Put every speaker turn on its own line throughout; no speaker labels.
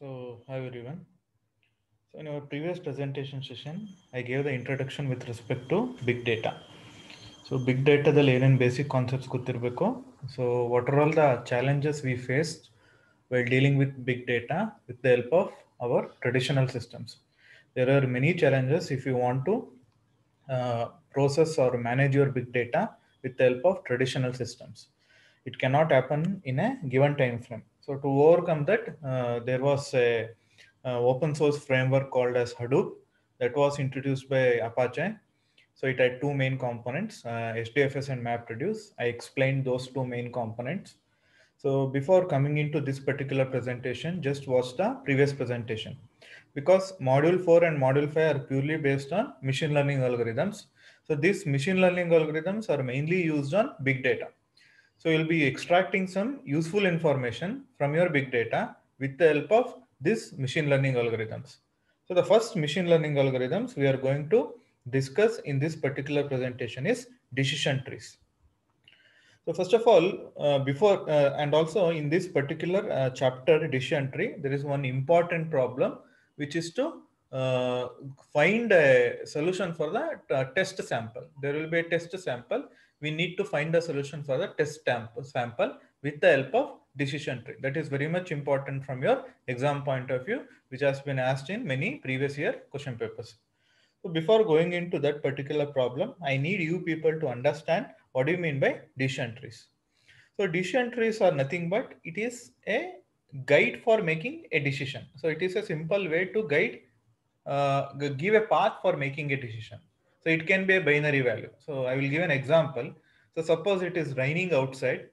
Hi everyone. So in our previous presentation session, I gave the introduction with respect to big data. So big data the ಏನೇನು basic concepts ಗೊತ್ತಿರಬೇಕು. So what are all the challenges we faced while dealing with big data with the help of our traditional systems. There are many challenges if you want to process or manage your big data with the help of traditional systems. It cannot happen in a given time frame. So to overcome that, there was a open source framework called as Hadoop that was introduced by Apache. So it had two main components, HDFS and MapReduce. I explained those two main components. So before coming into this particular presentation, just watch the previous presentation because module 4 and module 5 are purely based on machine learning algorithms. So these machine learning algorithms are mainly used on big data. So you'll be extracting some useful information from your big data with the help of this machine learning algorithms. So the first machine learning algorithms we are going to discuss in this particular presentation is decision trees. So first of all, and also in this particular chapter decision tree, there is one important problem, which is to find a solution for the test sample. There will be a test sample. We need to find a solution for the test sample with the help of decision tree. That is very much important from your exam point of view, which has been asked in many previous year question papers. So before going into that particular problem, I need you people to understand what do you mean by decision trees. So decision trees are nothing but it is a guide for making a decision. So it is a simple way to guide, give a path for making a decision. So it can be a binary value. So I will give an example. So suppose it is raining outside.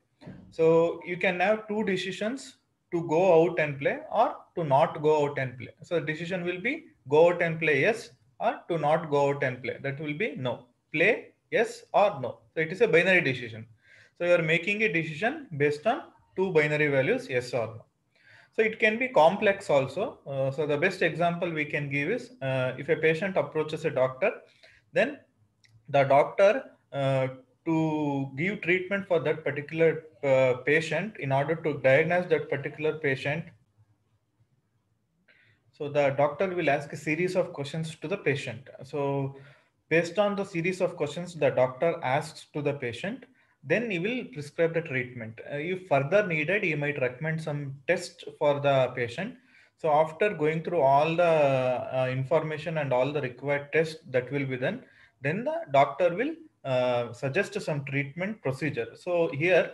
So you can have two decisions to go out and play or to not go out and play. So decision will be go out and play yes or to not go out and play. That will be no. Play yes or no. So it is a binary decision. So you are making a decision based on two binary values yes or no. So it can be complex also. So the best example we can give is if a patient approaches a doctor, then the doctor to give treatment for that particular patient in order to diagnose that particular patient. So the doctor will ask a series of questions to the patient. So based on the series of questions the doctor asks to the patient, then he will prescribe the treatment. If further needed, he might recommend some test for the patient. So after going through all the information and all the required tests that will be done, then the doctor will suggest some treatment procedure. So here,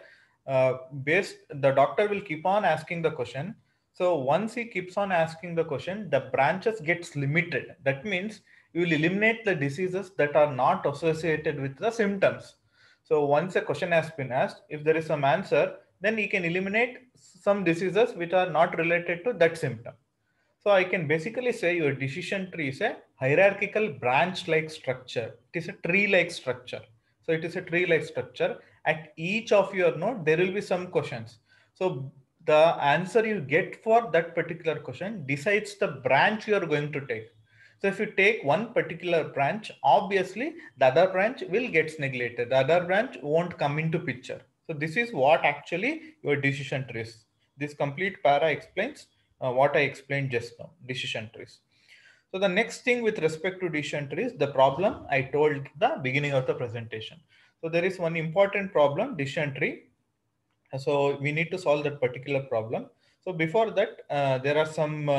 the doctor will keep on asking the question. So once he keeps on asking the question, the branches gets limited. That means you will eliminate the diseases that are not associated with the symptoms. So once a question has been asked, if there is some answer, then he can eliminate some diseases which are not related to that symptom. So I can basically say your decision tree is a hierarchical branch-like structure. It is a tree-like structure. So it is a tree-like structure. At each of your node, there will be some questions. So the answer you get for that particular question decides the branch you are going to take. So if you take one particular branch, obviously the other branch will get neglected. The other branch won't come into picture. So this is what actually your decision tree is. This complete para explains what I explained just now, decision trees. So the next thing with respect to decision trees, the problem I told at the beginning of the presentation. So there is one important problem, decision tree. So we need to solve that particular problem. So before that, there are some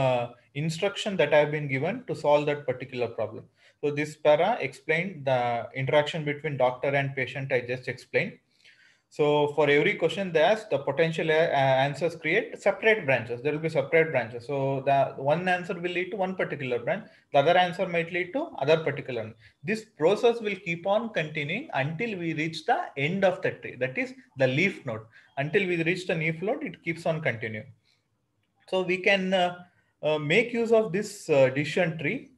instruction that have been given to solve that particular problem. So this para explained the interaction between doctor and patient I just explained. So for every question they ask, the potential answers create separate branches. There will be separate branches. So the one answer will lead to one particular branch. The other answer might lead to other particular. This process will keep on continuing until we reach the end of the tree. That is the leaf node. Until we reach the leaf node, it keeps on continuing. So we can make use of this decision tree.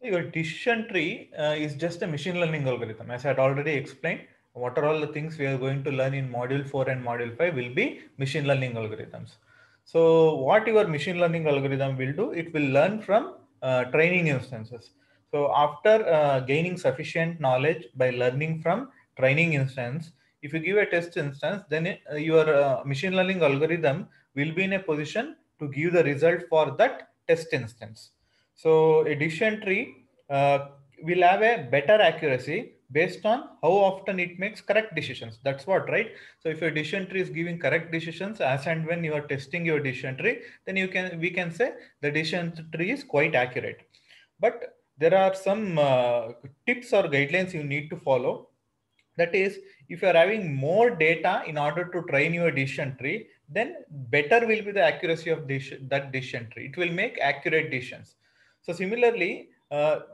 So your decision tree is just a machine learning algorithm. As I had already explained, what are all the things we are going to learn in module 4 and module 5 will be machine learning algorithms. So what your machine learning algorithm will do, it will learn from training instances. So after gaining sufficient knowledge by learning from training instance, if you give a test instance, then your machine learning algorithm will be in a position to give the result for that test instance. So a decision tree will have a better accuracy based on how often it makes correct decisions. That's what, right? So if your decision tree is giving correct decisions as and when you are testing your decision tree, then we can say the decision tree is quite accurate. But there are some tips or guidelines you need to follow. That is, if you are having more data in order to train your decision tree, then better will be the accuracy of that decision tree. It will make accurate decisions. So similarly,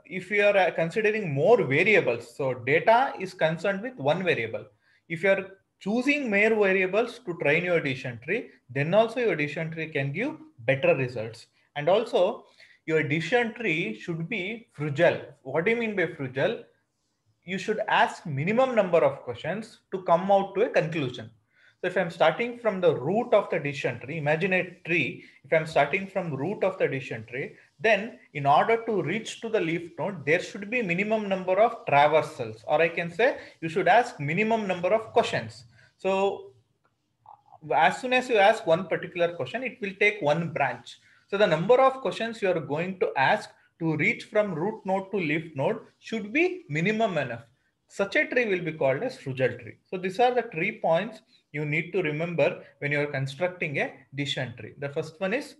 if you are considering more variables, so data is concerned with one variable. If you are choosing more variables to train your decision tree, then also your decision tree can give better results. And also, your decision tree should be frugal. What do you mean by frugal? You should ask minimum number of questions to come out to a conclusion. So if I'm starting from the root of the decision tree, imagine a tree, if I'm starting from root of the decision tree, then in order to reach to the leaf node, there should be minimum number of traversals, or I can say you should ask minimum number of questions. So as soon as you ask one particular question, it will take one branch. So the number of questions you are going to ask to reach from root node to leaf node should be minimum enough. Such a tree will be called as frugal tree. So these are the 3 points you need to remember when you are constructing a decision tree. The first one is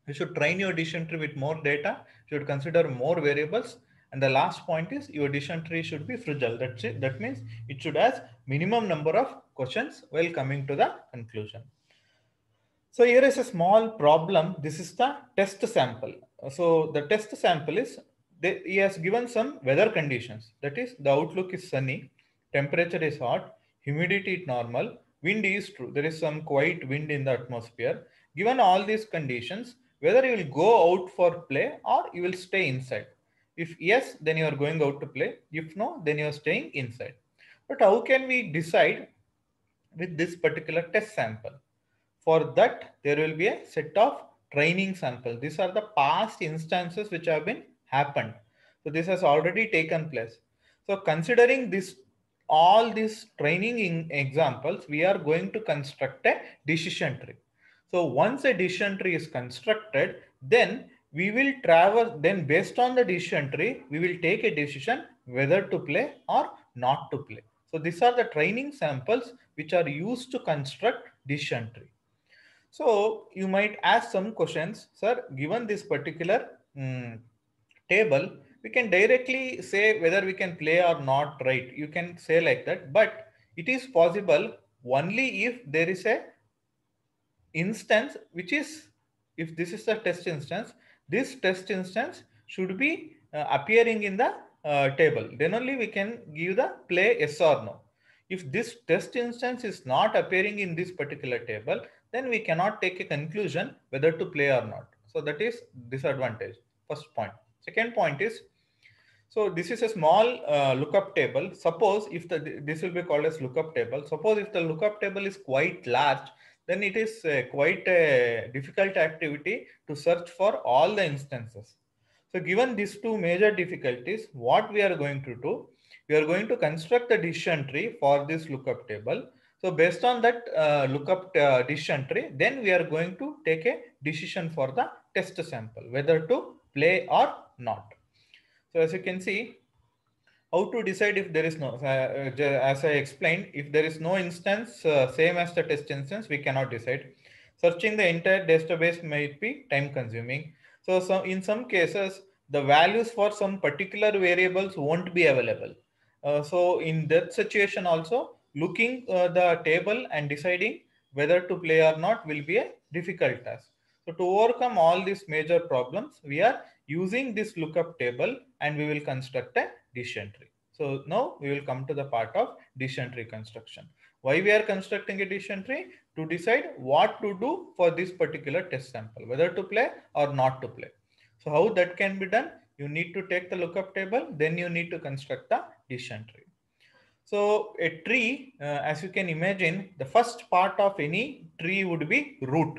you should train your decision tree with more data. You should consider more variables. And the last point is your decision tree should be frugal. That's it. That means it should have minimum number of questions while coming to the conclusion. So here is a small problem. This is the test sample. So the test sample is, he has given some weather conditions. That is, the outlook is sunny, temperature is hot, humidity is normal, wind is true. There is some quiet wind in the atmosphere. Given all these conditions, whether you will go out for play or you will stay inside. If yes, then you are going out to play. If no, then you are staying inside. But how can we decide with this particular test sample? For that, there will be a set of training samples. These are the past instances which have been happened. So this has already taken place. So considering this, all these training in examples, we are going to construct a decision tree. So once a decision tree is constructed, then we will travel, then based on the decision tree, we will take a decision whether to play or not to play. So these are the training samples which are used to construct decision tree. So you might ask some questions, sir, given this particular table, we can directly say whether we can play or not, right? You can say like that, but it is possible only if there is a instance, which is, if this is the test instance, this test instance should be appearing in the table. Then only we can give the play yes or no. If this test instance is not appearing in this particular table, then we cannot take a conclusion whether to play or not. So that is disadvantage. First point. Second point is, so this is a small lookup table. Suppose if this will be called as lookup table. Suppose if the lookup table is quite large, then it is quite a difficult activity to search for all the instances. So given these two major difficulties, what we are going to do, we are going to construct a decision tree for this lookup table. So based on that lookup decision tree, then we are going to take a decision for the test sample, whether to play or not. So as you can see, how to decide if there is no, as I explained, if there is no instance same as the test instance, we cannot decide. Searching the entire database might be time consuming. So in some cases, the values for some particular variables won't be available. So in that situation also, looking the table and deciding whether to play or not will be a difficult task. So to overcome all these major problems, we are using this lookup table and we will construct a decision tree. So now we will come to the part of decision tree construction. Why we are constructing a decision tree? To decide what to do for this particular test sample, whether to play or not to play. So how that can be done? You need to take the lookup table, then you need to construct the decision tree. So a tree, as you can imagine, the first part of any tree would be root.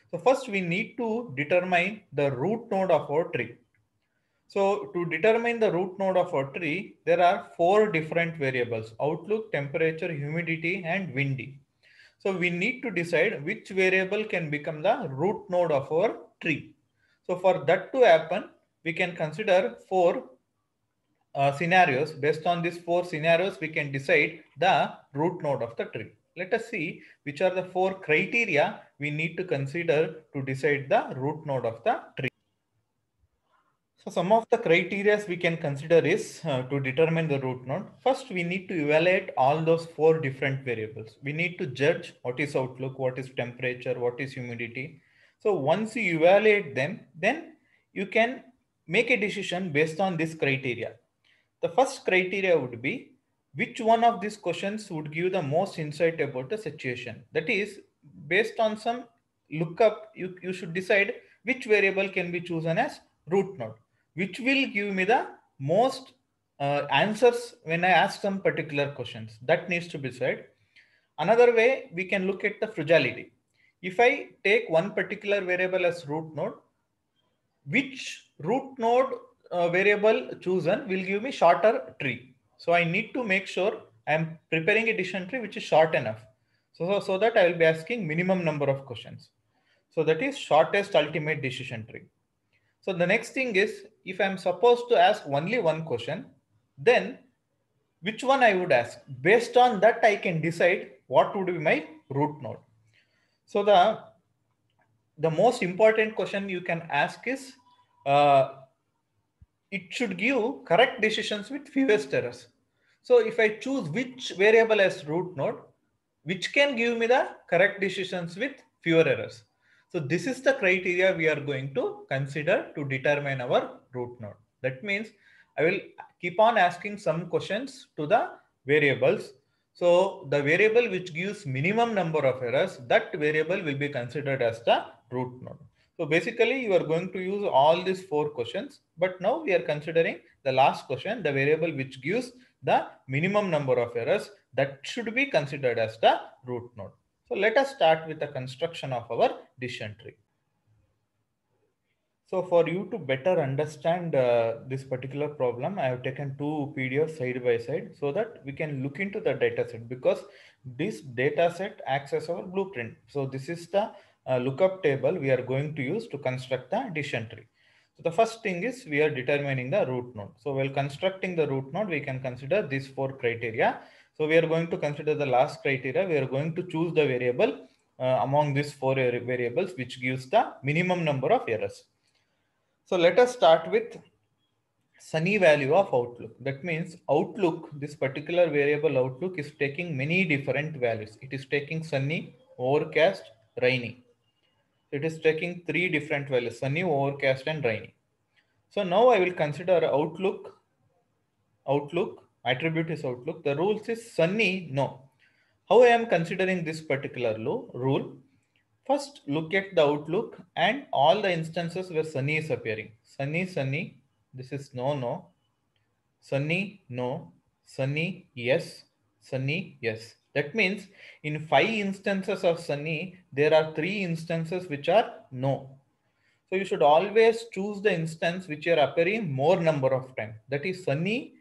So first we need to determine the root node of our tree. So to determine the root node of our tree, there are 4 different variables: outlook, temperature, humidity, and windy. So we need to decide which variable can become the root node of our tree. So for that to happen, we can consider four scenarios. Based on these four scenarios, we can decide the root node of the tree. Let us see which are the four criteria we need to consider to decide the root node of the tree. So some of the criteria we can consider is to determine the root node. First, we need to evaluate all those four different variables. We need to judge what is outlook, what is temperature, what is humidity. So once you evaluate them, then you can make a decision based on this criteria. The first criteria would be which one of these questions would give the most insight about the situation. That is, based on some lookup, you should decide which variable can be chosen as root node, which will give me the most answers when I ask some particular questions. That needs to be said. Another way, we can look at the fragility. If I take one particular variable as root node, which root node variable chosen will give me shorter tree. So I need to make sure I am preparing a decision tree which is short enough. So that I will be asking minimum number of questions. So that is shortest ultimate decision tree. So the next thing is, if I am supposed to ask only one question, then which one I would ask? Based on that, I can decide what would be my root node. So the most important question you can ask is, it should give correct decisions with fewest errors. So if I choose which variable as root node, which can give me the correct decisions with fewer errors. So this is the criteria we are going to consider to determine our root node. That means I will keep on asking some questions to the variables. So the variable which gives minimum number of errors, that variable will be considered as the root node. So basically you are going to use all these four questions, but now we are considering the last question, the variable which gives the minimum number of errors, that should be considered as the root node. So let us start with the construction of our decision tree. So for you to better understand this particular problem, I have taken two PDFs side by side so that we can look into the data set, because this data set acts as our blueprint. So this is the lookup table we are going to use to construct the decision tree. So the first thing is we are determining the root node. So while constructing the root node, we can consider these four criteria. So we are going to consider the last criteria. We are going to choose the variable among these four variables which gives the minimum number of errors. So let us start with sunny value of outlook. That means outlook, this particular variable outlook is taking many different values. It is taking sunny, overcast, rainy. It is taking three different values: sunny, overcast, and rainy. So now I will consider outlook. Outlook, attribute is outlook. The rules is sunny, no. How I am considering this particular rule? First, look at the outlook and all the instances where sunny is appearing. Sunny, sunny, this is no, no. Sunny, no. Sunny, yes. Sunny, yes. That means in 5 instances of sunny, there are 3 instances which are no. So you should always choose the instance which are appearing more number of times. That is sunny.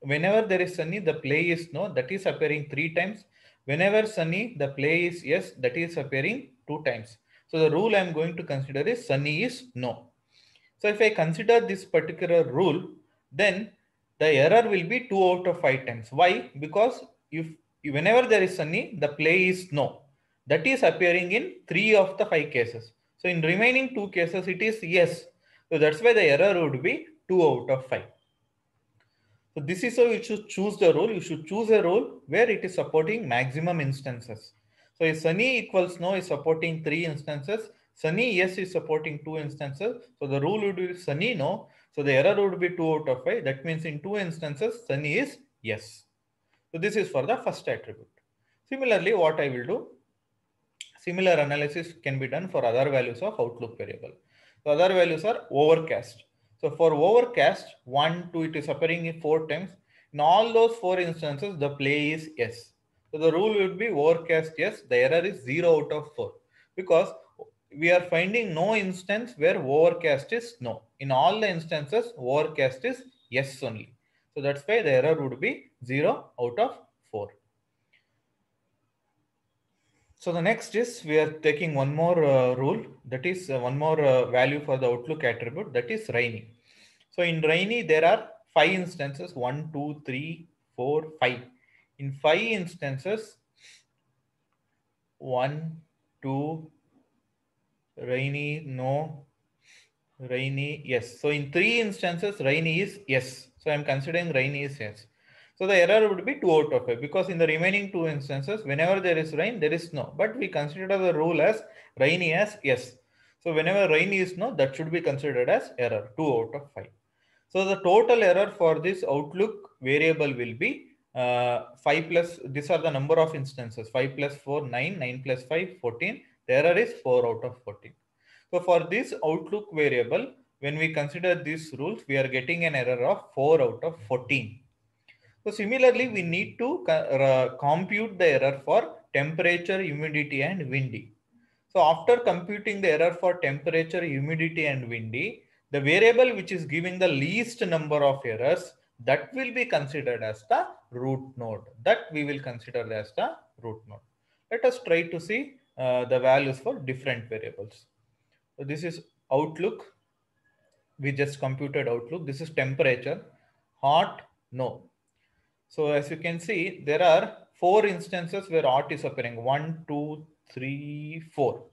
Whenever there is sunny, the play is no. That is appearing 3 times. Whenever sunny, the play is yes. That is appearing 2 times. So the rule I am going to consider is sunny is no. So if I consider this particular rule, then the error will be 2 out of 5 times. Why? Because if whenever there is sunny, the play is no. That is appearing in 3 of the 5 cases. So in remaining 2 cases, it is yes. So that's why the error would be 2 out of 5. So this is how you should choose the rule. You should choose a rule where it is supporting maximum instances. So if sunny equals no is supporting 3 instances, sunny yes is supporting 2 instances. So the rule would be sunny no. So the error would be 2 out of 5. That means in 2 instances, sunny is yes. So this is for the first attribute. Similarly, what I will do, similar analysis can be done for other values of outlook variable. The other values are overcast. So for overcast, 1, 2, it is appearing in 4 times. In all those 4 instances, the play is yes. So the rule would be overcast yes, the error is 0 out of 4. Because we are finding no instance where overcast is no. In all the instances, overcast is yes only. So that's why the error would be 0 out of 4. So the next is we are taking one more rule, that is one more value for the Outlook attribute, that is rainy. So in rainy there are 5 instances, 1, 2, 3, 4, 5. In 5 instances, 1, 2, rainy, no, rainy, yes. So in 3 instances, rainy is yes. So I'm considering rainy is yes. So the error would be 2 out of 5 because in the remaining 2 instances, whenever there is rain, there is no. But we consider the rule as rainy as yes. So whenever rainy is no, that should be considered as error, 2 out of 5. So the total error for this Outlook variable will be 5 plus, these are the number of instances, 5 plus 4, 9, 9 plus 5, 14. The error is 4 out of 14. So for this Outlook variable, when we consider these rules, we are getting an error of 4 out of 14. So similarly, we need to compute the error for temperature, humidity and windy. So after computing the error for temperature, humidity and windy, the variable which is giving the least number of errors, that will be considered as the root node. That we will consider as the root node. Let us try to see the values for different variables. So this is Outlook. We just computed Outlook. This is temperature. Hot, no. So as you can see, there are 4 instances where hot is appearing. 1, 2, 3, 4.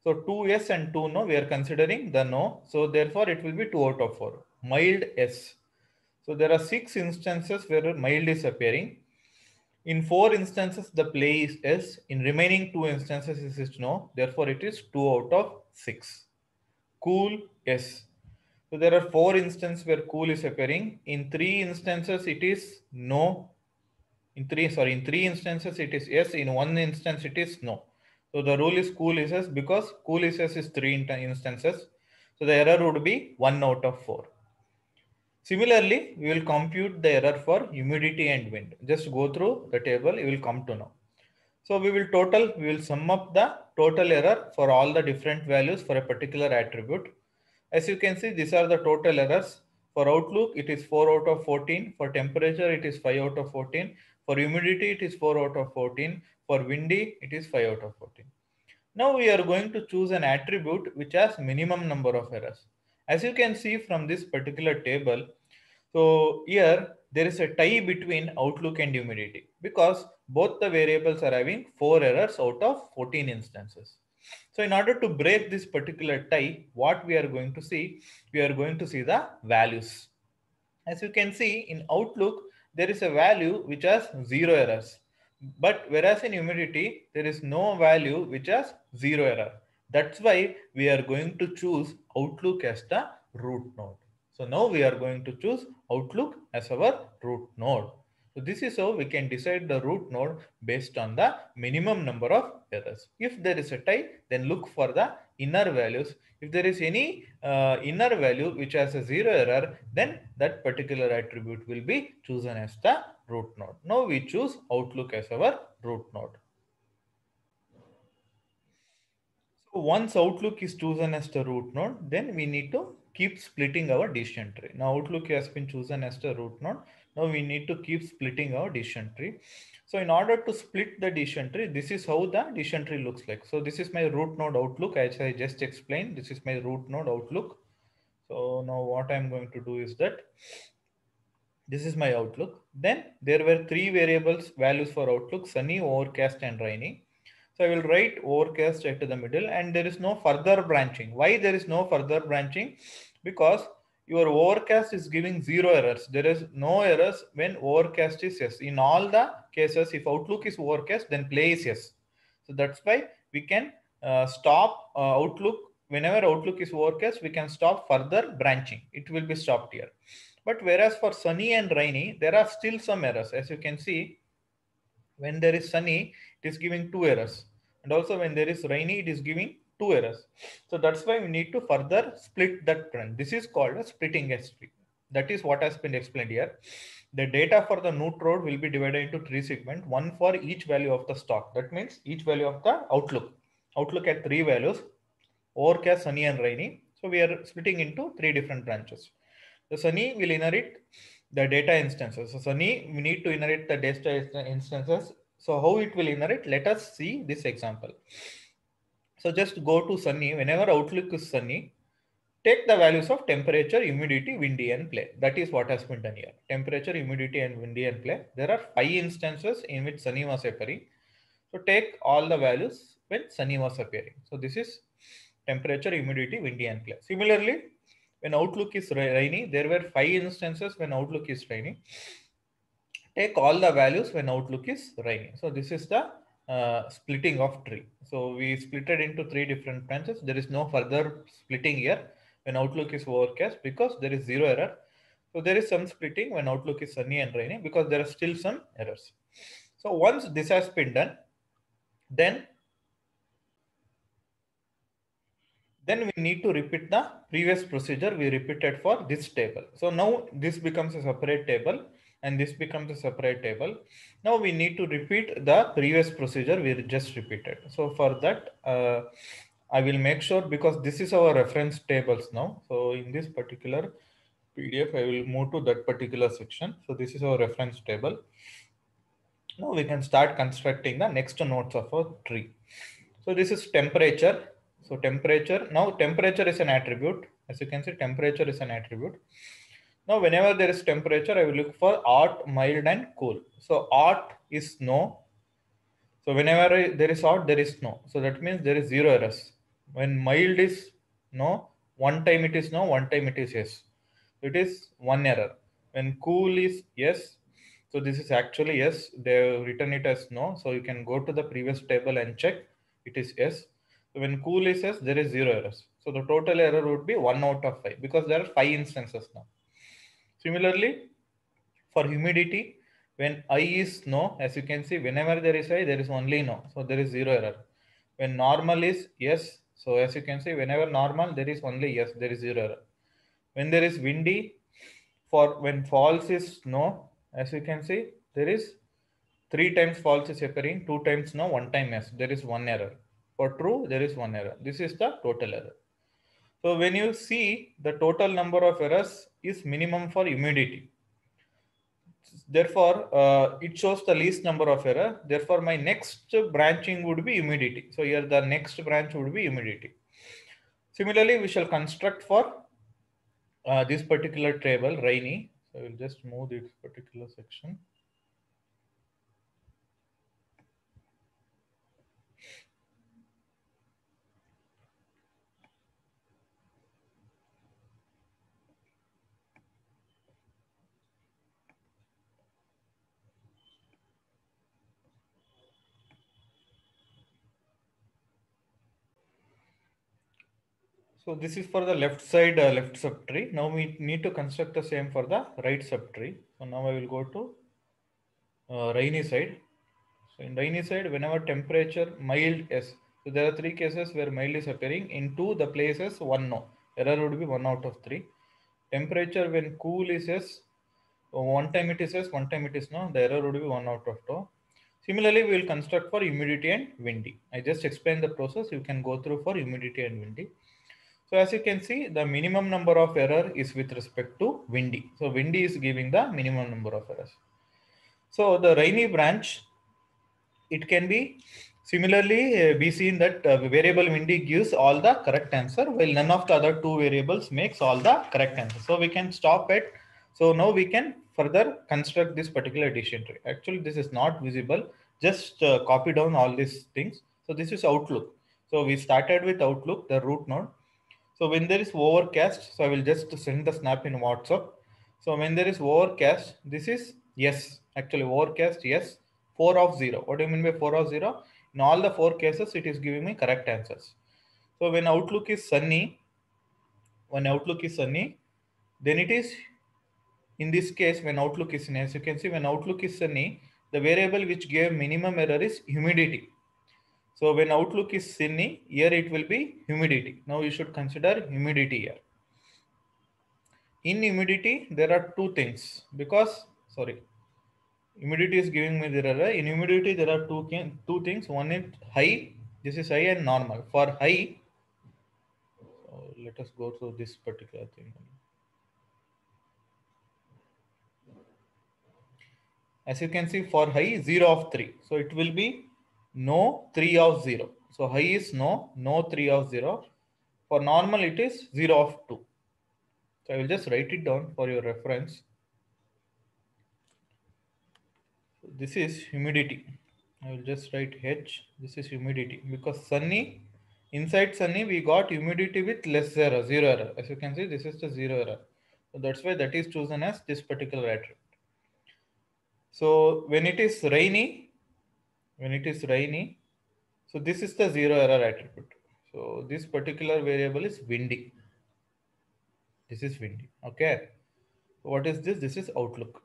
So 2 yes and 2 no, we are considering the no. So therefore it will be 2 out of 4. Mild yes. So there are 6 instances where mild is appearing. In 4 instances, the play is yes. In remaining 2 instances, it is no. Therefore, it is 2 out of 6. Cool, yes. So there are 4 instances where cool is appearing. In 3 instances, it is no. In 3 instances, it is yes. In 1 instance, it is no. So the rule is cool is yes because cool is yes is 3 instances. So the error would be 1 out of 4. Similarly, we will compute the error for humidity and wind. Just go through the table, you will come to know. So we will sum up the total error for all the different values for a particular attribute. As you can see, these are the total errors. For Outlook, it is 4 out of 14. For temperature, it is 5 out of 14. For humidity, it is 4 out of 14. For windy, it is 5 out of 14. Now we are going to choose an attribute which has minimum number of errors. As you can see from this particular table, so here there is a tie between Outlook and humidity because both the variables are having 4 errors out of 14 instances. So in order to break this particular tie, what we are going to see, we are going to see the values. As you can see in Outlook, there is a value which has 0 errors. But whereas in humidity, there is no value which has 0 error. That's why we are going to choose Outlook as the root node. So now we are going to choose Outlook as our root node. So this is how we can decide the root node based on the minimum number of errors. If there is a tie, then look for the inner values. If there is any inner value which has a 0 error, then that particular attribute will be chosen as the root node. Now we choose Outlook as our root node. So once Outlook is chosen as the root node, then we need to keep splitting our decision tree. Now Outlook has been chosen as the root node. Now we need to keep splitting our decision tree. So in order to split the decision tree, this is how the decision tree looks like. So this is my root node Outlook, as I just explained. This is my root node Outlook. So now what I'm going to do is that this is my Outlook. Then there were 3 variables values for Outlook: sunny, overcast and rainy. So I will write overcast at the middle, and there is no further branching. Why there is no further branching? Because your overcast is giving 0 errors. There is no errors when overcast is yes. In all the cases, if Outlook is overcast, then play is yes. So that's why we can stop Outlook. Whenever Outlook is overcast, we can stop further branching. It will be stopped here. But whereas for sunny and rainy, there are still some errors. As you can see, when there is sunny, it is giving 2 errors. And also when there is rainy, it is giving 2 errors. So that's why we need to further split that trend. This is called a splitting S3. That is what has been explained here. The data for the root node will be divided into 3 segments, one for each value of the stock. That means each value of the Outlook. Outlook at 3 values: overcast, sunny and rainy. So we are splitting into 3 different branches. The sunny will inherit the data instances. So sunny, we need to inherit the data instances So how it will inherit? Let us see this example. So just go to sunny. Whenever outlook is sunny, take the values of temperature, humidity, windy and play. That is what has been done here. Temperature, humidity and windy and play. There are 5 instances in which sunny was appearing. So take all the values when sunny was appearing. So this is temperature, humidity, windy and play. Similarly, when outlook is rainy, there were 5 instances when outlook is rainy. Take all the values when outlook is rainy. So this is the splitting of tree. So we split it into 3 different branches. There is no further splitting here when outlook is overcast because there is zero error. So there is some splitting when outlook is sunny and rainy because there are still some errors. So once this has been done, then we need to repeat the previous procedure we repeated for this table. So now this becomes a separate table and this becomes a separate table. Now we need to repeat the previous procedure we just repeated. So for that, I will make sure, because this is our reference tables now. So in this particular PDF, I will move to that particular section. So this is our reference table. Now we can start constructing the next nodes of our tree. So this is temperature. So temperature, now temperature is an attribute. As you can see, temperature is an attribute. Now whenever there is temperature, I will look for hot, mild and cool. So hot is no. So whenever there is hot, there is no. So that means there is zero errors. When mild is no, one time it is no, one time it is yes. It is one error. When cool is yes, so this is actually yes. They have written it as no. So you can go to the previous table and check. It is yes. So when cool is yes, there is zero errors. So the total error would be 1 out of 5 because there are 5 instances now. Similarly, for humidity, when I is no, as you can see, whenever there is I, there is only no. So there is zero error. When normal is yes, so as you can see, whenever normal, there is only yes, there is zero error. When there is windy, for when false is no, as you can see, there is 3 times false is appearing, 2 times no, 1 time yes, there is 1 error. For true, there is 1 error. This is the total error. So when you see the total number of errors is minimum for humidity. Therefore, it shows the least number of error. Therefore, my next branching would be humidity. So here the next branch would be humidity. Similarly, we shall construct for this particular table, rainy. So I will just move this particular section. So this is for the left side, left subtree. Now we need to construct the same for the right subtree. So now I will go to rainy side. So in rainy side, whenever temperature mild is, so there are 3 cases where mild is appearing. In 2 the places 1 no. Error would be 1 out of 3. Temperature when cool is yes, one time it is yes, one time it is no. The error would be 1 out of 2. Similarly, we will construct for humidity and windy. I just explained the process. You can go through for humidity and windy. So as you can see, the minimum number of error is with respect to windy. So windy is giving the minimum number of errors. So the rainy branch, it can be similarly be seen that variable windy gives all the correct answer, while none of the other 2 variables makes all the correct answer. So we can stop it. So now we can further construct this particular decision tree. Actually, this is not visible. Just copy down all these things. So this is outlook. So we started with outlook, the root node. So when there is overcast, so I will just send the snap in WhatsApp. So when there is overcast, this is yes, actually overcast, yes, 4 of 0. What do you mean by 4 of 0? In all the 4 cases, it is giving me correct answers. So when outlook is sunny, then it is, in this case, when outlook is sunny, as you can see, when outlook is sunny, the variable which gave minimum error is humidity. So when outlook is sunny, here it will be humidity. Now you should consider humidity here. In humidity, there are 2 things because, sorry, humidity is giving me the error. In humidity, there are two things. One is high, this is high and normal. For high, so let us go through this particular thing. As you can see, for high, 0 of 3. So it will be no 3 of 0. So high is no 3 of 0. For normal, it is 0 of 2. So I will just write it down for your reference. So this is humidity. I will just write H. This is humidity because sunny, inside sunny, we got humidity with less error, 0 error. As you can see, this is the 0 error. So that's why that is chosen as this particular attribute. So when it is rainy, so this is the 0 error attribute. So this particular variable is windy. This is windy. Okay. So what is this? This is outlook.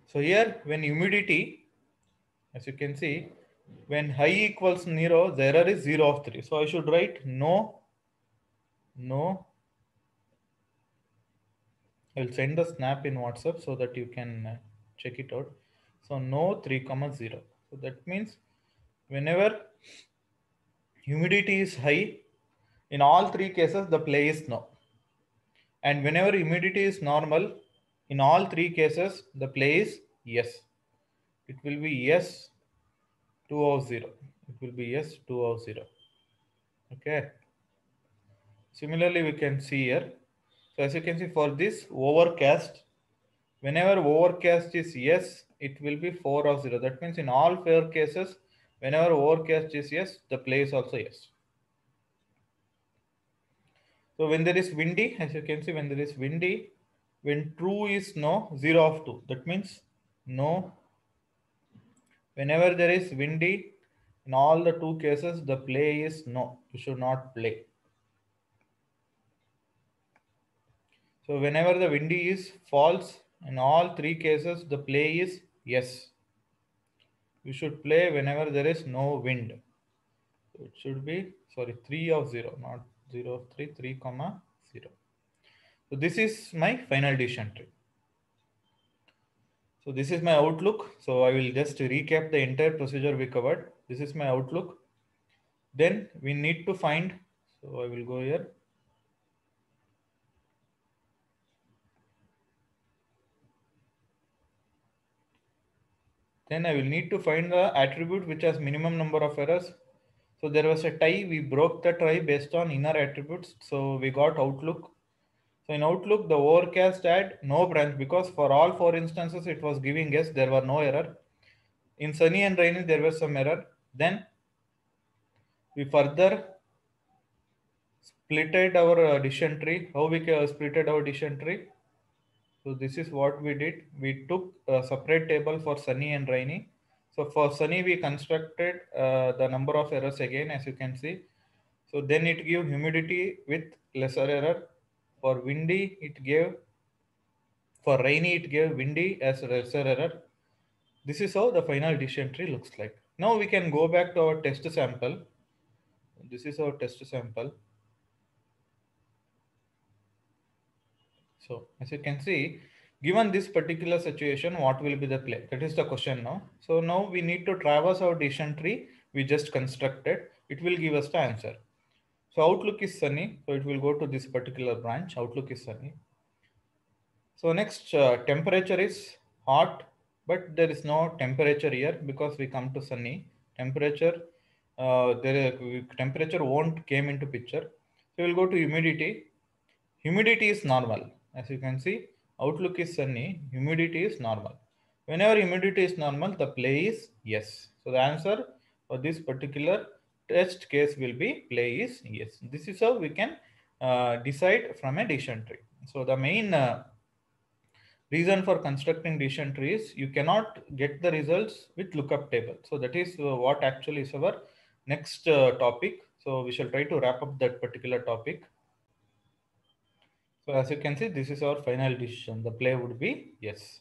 So here when humidity, as you can see, when high equals 0, the error is 0 of 3. So I should write no. I will send the snap in WhatsApp so that you can check it out. So no 3, 0. So that means whenever humidity is high, in all three cases, the play is no. And whenever humidity is normal, in all three cases, the play is yes. It will be yes 2 of 0. It will be yes 2 of 0. Okay. Similarly, we can see here. So as you can see for this overcast, whenever overcast is yes, it will be 4 of 0. That means in all 4 cases, whenever overcast is yes, the play is also yes. So when there is windy, as you can see, when there is windy, when true is no, 0 of 2. That means no. Whenever there is windy, in all the 2 cases, the play is no. You should not play. So whenever the windy is false, in all 3 cases, the play is yes. You should play whenever there is no wind. So it should be, 3 of 0, not 0 of 3, 3, 0. So this is my final decision tree. So this is my outlook. So I will just recap the entire procedure we covered. This is my outlook. Then we need to find, so I will go here. Then I will need to find the attribute which has minimum number of errors. So there was a tie, we broke the tie based on inner attributes. So we got outlook. So in outlook, the overcast had no branch because for all 4 instances, it was giving yes, there were no error. In sunny and rainy, there was some error. Then we further splitted our decision tree. How we splitted our decision tree? So this is what we did. We took a separate table for sunny and rainy. So for sunny, we constructed the number of errors again, as you can see. So then it gave humidity with lesser error. For windy, it gave, for rainy, it gave windy as lesser error. This is how the final decision tree looks like. Now we can go back to our test sample. This is our test sample. So as you can see, given this particular situation, what will be the play? That is the question now. So now we need to traverse our decision tree we just constructed. It will give us the answer. So outlook is sunny. So it will go to this particular branch. Outlook is sunny. So next temperature is hot, but there is no temperature here because we come to sunny. Temperature, temperature won't came into picture. So we'll go to humidity. Humidity is normal. As you can see, outlook is sunny, humidity is normal. Whenever humidity is normal, the play is yes. So the answer for this particular test case will be play is yes. This is how we can decide from a decision tree. So the main reason for constructing decision tree is you cannot get the results with lookup table. So that is what actually is our next topic. So we shall try to wrap up that particular topic. So as you can see, this is our final decision. The play would be yes.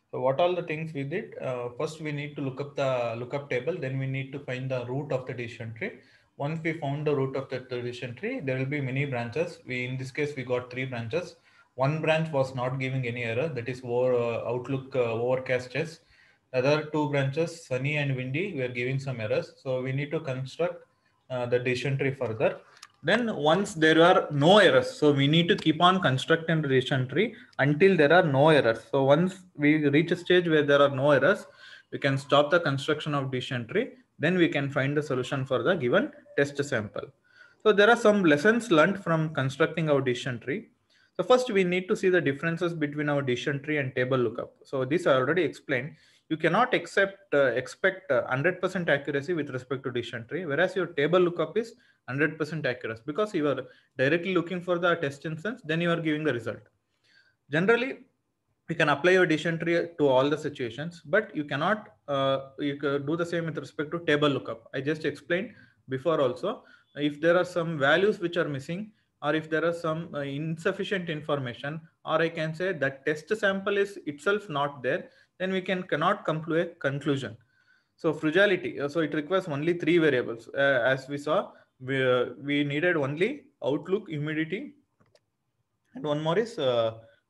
So what all the things we did? First, we need to look up the lookup table. Then we need to find the root of the decision tree. Once we found the root of the decision tree, there will be many branches. In this case, we got 3 branches. One branch was not giving any error. That is outlook overcast chess. Other 2 branches, sunny and windy, we are giving some errors. So we need to construct the decision tree further. Then once there are no errors, so we need to keep on constructing the decision tree until there are no errors. So once we reach a stage where there are no errors, we can stop the construction of decision tree. Then we can find the solution for the given test sample. So there are some lessons learned from constructing our decision tree. So first we need to see the differences between our decision tree and table lookup. So this I already explained. You cannot expect 100% accuracy with respect to decision tree, whereas your table lookup is 100% accuracy because you are directly looking for the test instance, then you are giving the result. Generally, you can apply your decision tree to all the situations, but you cannot you can do the same with respect to table lookup. I just explained before also. If there are some values which are missing, or if there are some insufficient information, or I can say that test sample is itself not there, then we cannot come to a conclusion. So frugility, so it requires only 3 variables. As we saw, we needed only outlook, humidity, and one more is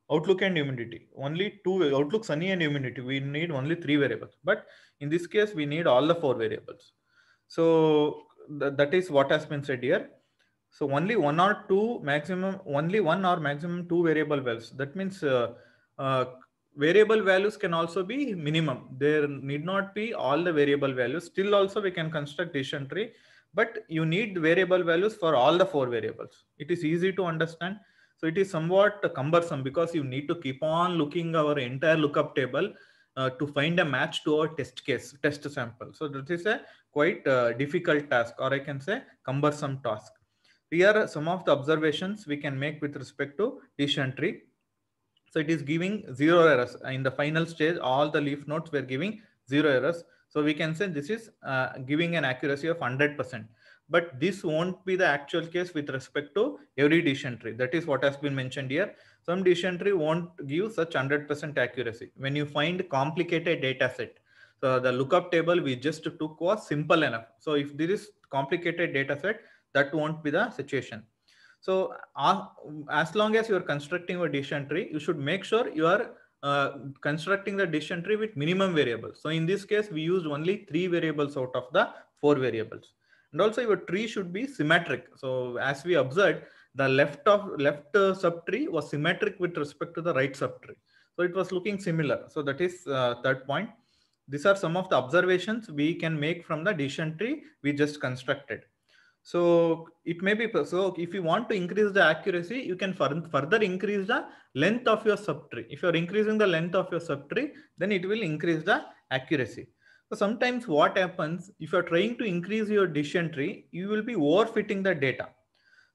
outlook and humidity. Only two, outlook, sunny and humidity. We need only 3 variables. But in this case, we need all the 4 variables. So that is what has been said here. So only one or two maximum, only one or maximum 2 variable values. That means variable values can also be minimum. There need not be all the variable values. Still also we can construct decision tree, but you need variable values for all the 4 variables. It is easy to understand. So it is somewhat cumbersome because you need to keep on looking our entire lookup table to find a match to our test sample. So that is a quite difficult task, or I can say cumbersome task. Here are some of the observations we can make with respect to decision tree. So it is giving 0 errors. In the final stage, all the leaf nodes were giving 0 errors. So we can say this is giving an accuracy of 100%. But this won't be the actual case with respect to every decision tree. That is what has been mentioned here. Some decision tree won't give such 100% accuracy. When you find complicated data set, so the lookup table we just took was simple enough. So if there is complicated data set, that won't be the situation. So as long as you are constructing a decision tree, you should make sure you are constructing the decision tree with minimum variables. So in this case, we used only 3 variables out of the 4 variables. And also your tree should be symmetric. So as we observed, the left subtree was symmetric with respect to the right subtree. So it was looking similar. So that is third point. These are some of the observations we can make from the decision tree we just constructed. So it may be, so if you want to increase the accuracy, you can further increase the length of your subtree. If you're increasing the length of your subtree, then it will increase the accuracy. So sometimes what happens, if you're trying to increase your decision tree, you will be overfitting the data.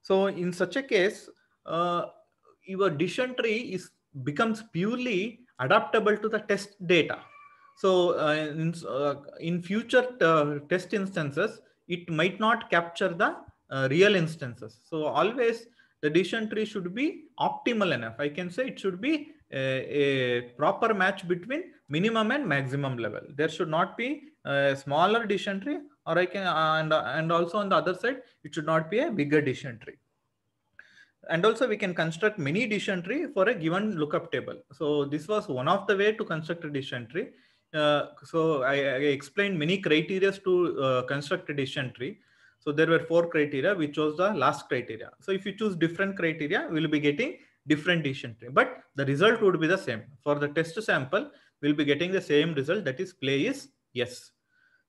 So in such a case, your decision tree becomes purely adaptable to the test data. So in future test instances, it might not capture the real instances. So always the decision tree should be optimal enough. I can say it should be a proper match between minimum and maximum level. There should not be a smaller decision tree, or I can and also on the other side, it should not be a bigger decision tree. And also we can construct many decision tree for a given lookup table. So this was one of the way to construct a decision tree. So I explained many criteria to construct a decision tree. So there were 4 criteria. We chose the last criteria. So if you choose different criteria, we'll be getting different decision tree, but the result would be the same. For the test sample, we'll be getting the same result, that is play is yes.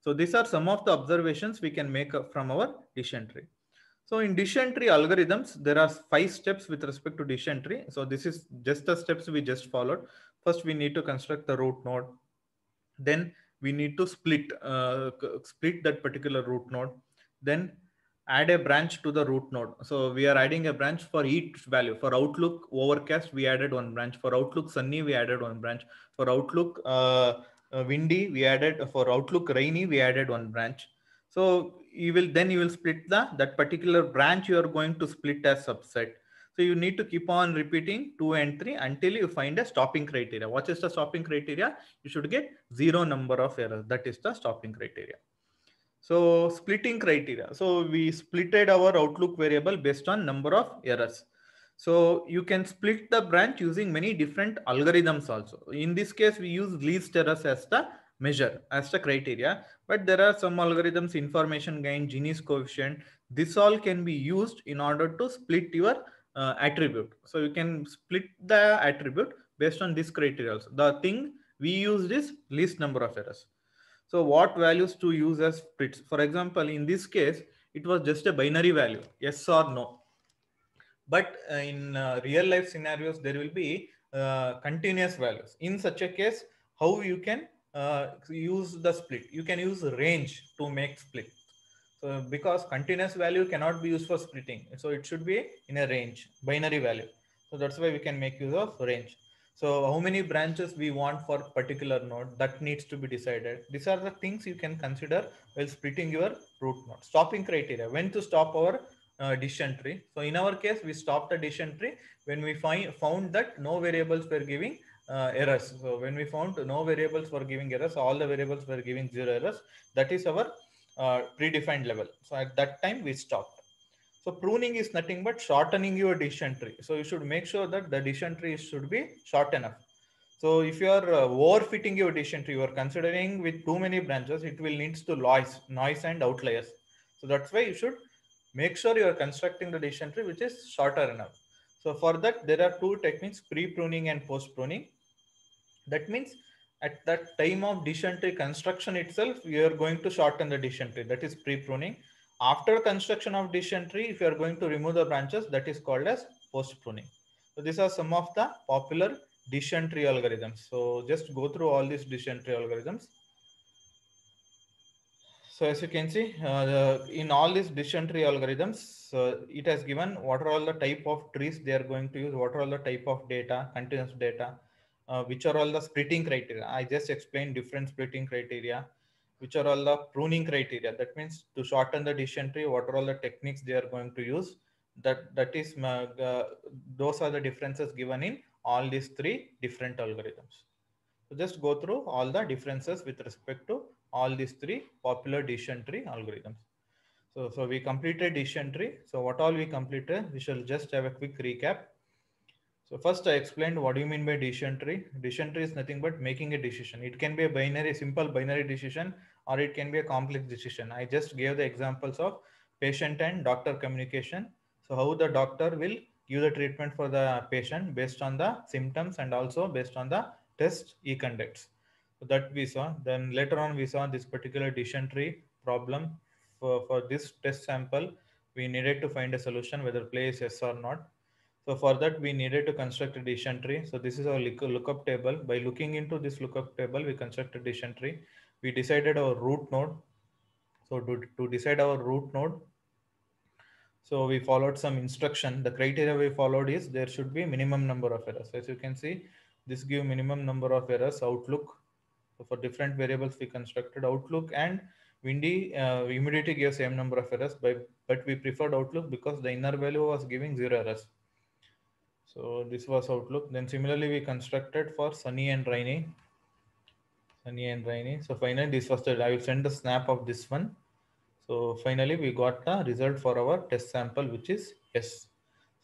So these are some of the observations we can make from our decision tree. So in decision tree algorithms, there are 5 steps with respect to decision tree. So this is just the steps we just followed. First, we need to construct the root node. Then we need to split that particular root node. Then add a branch to the root node. So we are adding a branch for each value. For Outlook overcast, we added 1 branch. For Outlook sunny, we added 1 branch. For Outlook windy, we added. For Outlook rainy, we added 1 branch. So you will split that particular branch you are going to split as subset. So you need to keep on repeating 2 and 3 until you find a stopping criteria. What is the stopping criteria? You should get 0 number of errors. That is the stopping criteria. So splitting criteria. So we splitted our Outlook variable based on number of errors. So you can split the branch using many different algorithms also. In this case, we use least errors as the measure as the criteria, but there are some algorithms, information gain, Gini's coefficient. This all can be used in order to split your attribute. So you can split the attribute based on this criteria also. The thing we used is least number of errors. So what values to use as splits? For example, in this case, it was just a binary value, yes or no. But in real life scenarios, there will be continuous values. In such a case, how you can use the split? You can use range to make split. So because continuous value cannot be used for splitting, so it should be in a range, binary value. So that's why we can make use of range. So how many branches we want for particular node, that needs to be decided. These are the things you can consider while splitting your root node. Stopping criteria, when to stop our decision tree. So in our case, we stopped the decision tree when we found that no variables were giving errors. So when we found no variables were giving errors, all the variables were giving 0 errors, that is our predefined level. So at that time we stopped. So pruning is nothing but shortening your decision tree. So you should make sure that the decision tree should be short enough. So if you are overfitting your decision tree, you are considering with too many branches, it will needs to noise and outliers. So that's why you should make sure you are constructing the decision tree which is shorter enough. So for that, there are two techniques, pre-pruning and post-pruning. That means at that time of decision tree construction itself, you are going to shorten the decision tree. That is pre-pruning. After construction of decision tree, if you are going to remove the branches, that is called as post-pruning. So these are some of the popular decision tree algorithms. So just go through all these decision tree algorithms. So as you can see, in all these decision tree algorithms, it has given what are all the type of trees they are going to use, what are all the type of data, continuous data, which are all the splitting criteria. I just explained different splitting criteria, which are all the pruning criteria. That means to shorten the decision tree, what are all the techniques they are going to use. Those are the differences given in all these three different algorithms. So just go through all the differences with respect to all these three popular decision tree algorithms. So we completed decision tree. So what all we completed, we shall just have a quick recap. So first I explained what do you mean by decision tree. Decision tree is nothing but making a decision. It can be a binary, simple binary decision, or it can be a complex decision. I just gave the examples of patient and doctor communication. So how the doctor will give the treatment for the patient based on the symptoms and also based on the test he conducts. So that we saw. Then later on we saw this particular decision tree problem. For this test sample, we needed to find a solution whether play is yes or not. So for that, we needed to construct a decision tree. So this is our lookup table. By looking into this lookup table, we construct a decision tree. We decided our root node. So to decide our root node, so we followed some instruction. The criteria we followed is there should be minimum number of errors. As you can see, this give minimum number of errors outlook. So for different variables, we constructed outlook and windy humidity gave same number of errors, but we preferred outlook because the inner value was giving 0 errors. So this was outlook. Then similarly, we constructed for sunny and rainy. Sunny and rainy. So finally, this was the, I will send the snap of this one. So finally, we got the result for our test sample, which is yes.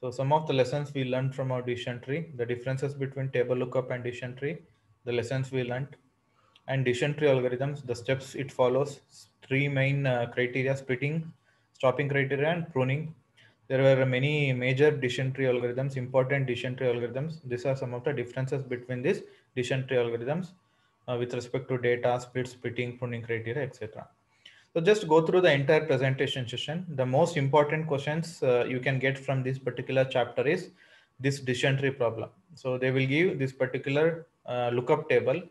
So some of the lessons we learned from our decision tree, the differences between table lookup and decision tree, the lessons we learned, and decision tree algorithms, the steps it follows, three main criteria, splitting, stopping criteria, and pruning. There were many major decision tree algorithms, important decision tree algorithms. These are some of the differences between these decision tree algorithms with respect to data, splitting, pruning criteria, etc. So just go through the entire presentation session. The most important questions you can get from this particular chapter is this decision tree problem. So they will give this particular lookup table.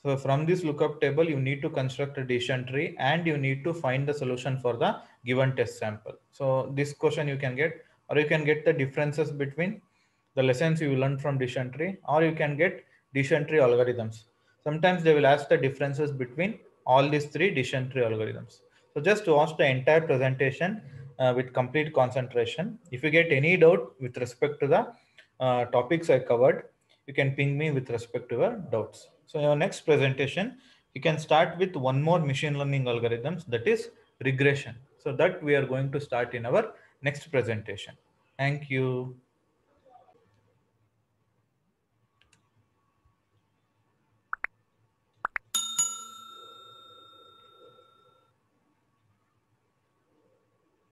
So from this lookup table, you need to construct a decision tree and you need to find the solution for the given test sample. So this question you can get, or you can get the differences between the lessons you learned from decision tree, or you can get decision tree algorithms. Sometimes they will ask the differences between all these three decision tree algorithms. So just watch the entire presentation with complete concentration. If you get any doubt with respect to the topics I covered, you can ping me with respect to your doubts. So in your next presentation, you can start with one more machine learning algorithms, that is regression. So that we are going to start in our next presentation. Thank you.